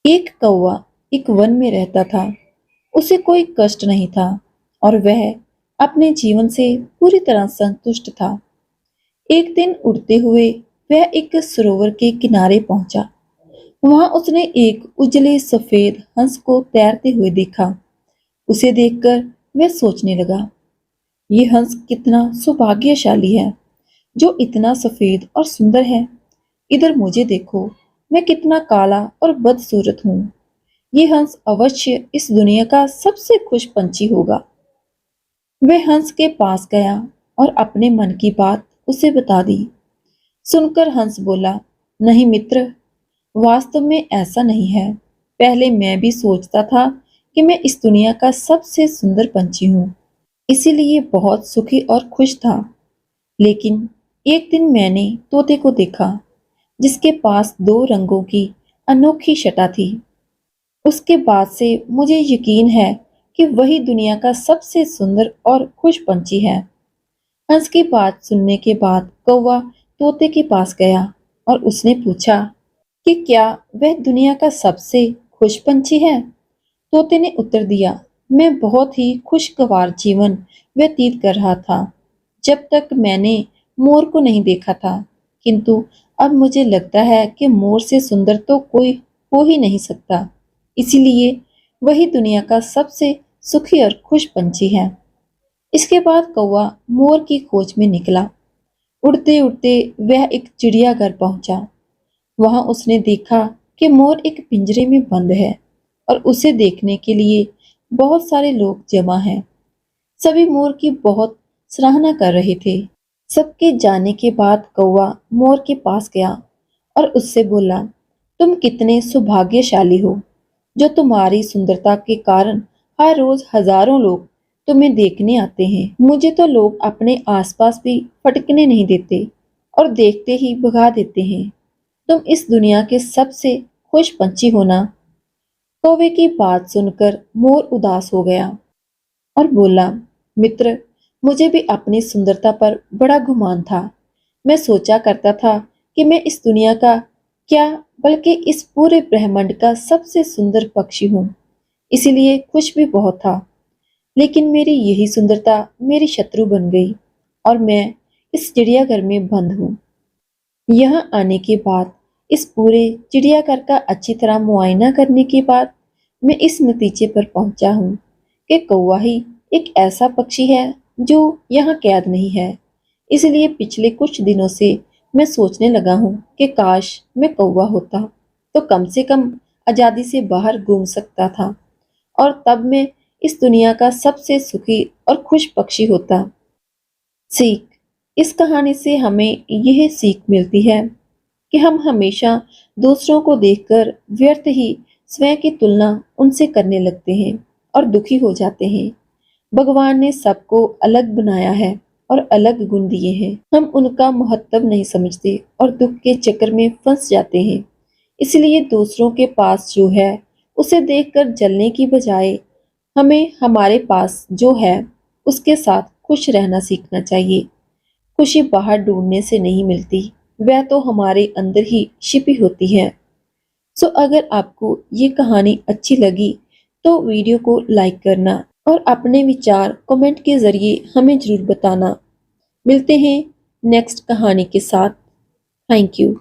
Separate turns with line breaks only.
एक कौवा एक वन में रहता था। उसे कोई कष्ट नहीं था और वह अपने जीवन से पूरी तरह संतुष्ट था। एक दिन उड़ते हुए वह एक सरोवर के किनारे पहुंचा। वहां उसने एक उजले सफेद हंस को तैरते हुए देखा। उसे देखकर वह सोचने लगा, ये हंस कितना सौभाग्यशाली है जो इतना सफेद और सुंदर है। इधर मुझे देखो, मैं कितना काला और बदसूरत हूँ। ये हंस अवश्य इस दुनिया का सबसे खुश पंछी होगा। वह हंस के पास गया और अपने मन की बात उसे बता दी। सुनकर हंस बोला, नहीं मित्र, वास्तव में ऐसा नहीं है। पहले मैं भी सोचता था कि मैं इस दुनिया का सबसे सुंदर पंछी हूँ, इसीलिए बहुत सुखी और खुश था। लेकिन एक दिन मैंने तोते को देखा, जिसके पास दो रंगों की अनोखी छटा थी। उसके बाद से मुझे यकीन है कि वही दुनिया का सबसे सुंदर और खुश पंछी है। हंस की बात सुनने के बाद कौवा तोते के पास गया और उसने पूछा कि क्या वह दुनिया का सबसे खुश पंछी है। तोते ने उत्तर दिया, मैं बहुत ही खुशगवार जीवन व्यतीत कर रहा था जब तक मैंने मोर को नहीं देखा था, किंतु अब मुझे लगता है कि मोर से सुंदर तो कोई हो ही नहीं सकता। इसीलिए वही दुनिया का सबसे सुखी और खुश पंछी है। इसके बाद कौवा मोर की खोज में निकला। उड़ते उड़ते वह एक चिड़ियाघर पहुंचा। वहां उसने देखा कि मोर एक पिंजरे में बंद है और उसे देखने के लिए बहुत सारे लोग जमा हैं। सभी मोर की बहुत सराहना कर रहे थे। सबके जाने के बाद कौवा मोर के पास गया और उससे बोला, तुम कितने सौभाग्यशाली हो जो तुम्हारी सुंदरता के कारण हर रोज हजारों लोग तुम्हें देखने आते हैं। मुझे तो लोग अपने आसपास भी फटकने नहीं देते और देखते ही भगा देते हैं। तुम इस दुनिया के सबसे खुश पंछी हो ना। कौवे की बात सुनकर मोर उदास हो गया और बोला, मित्र, मुझे भी अपनी सुंदरता पर बड़ा गुमान था। मैं सोचा करता था कि मैं इस दुनिया का क्या, बल्कि इस पूरे ब्रह्मांड का सबसे सुंदर पक्षी हूँ, इसीलिए खुश भी बहुत था। लेकिन मेरी यही सुंदरता मेरी शत्रु बन गई और मैं इस चिड़ियाघर में बंद हूँ। यहाँ आने के बाद, इस पूरे चिड़ियाघर का अच्छी तरह मुआयना करने के बाद मैं इस नतीजे पर पहुंचा हूँ कि कौवा ही एक ऐसा पक्षी है जो यहाँ कैद नहीं है। इसलिए पिछले कुछ दिनों से मैं सोचने लगा हूँ कि काश मैं कौवा होता तो कम से कम आजादी से बाहर घूम सकता था और तब मैं इस दुनिया का सबसे सुखी और खुश पक्षी होता। सीख, इस कहानी से हमें यह सीख मिलती है कि हम हमेशा दूसरों को देखकर व्यर्थ ही स्वयं की तुलना उनसे करने लगते हैं और दुखी हो जाते हैं। भगवान ने सबको अलग बनाया है और अलग गुण दिए हैं। हम उनका महत्व नहीं समझते और दुख के चक्कर में फंस जाते हैं। इसलिए दूसरों के पास जो है उसे देखकर जलने की बजाय हमें हमारे पास जो है उसके साथ खुश रहना सीखना चाहिए। खुशी बाहर ढूंढने से नहीं मिलती, वह तो हमारे अंदर ही छिपी होती है। सो अगर आपको ये कहानी अच्छी लगी तो वीडियो को लाइक करना और अपने विचार कमेंट के जरिए हमें जरूर बताना। मिलते हैं नेक्स्ट कहानी के साथ। Thank you.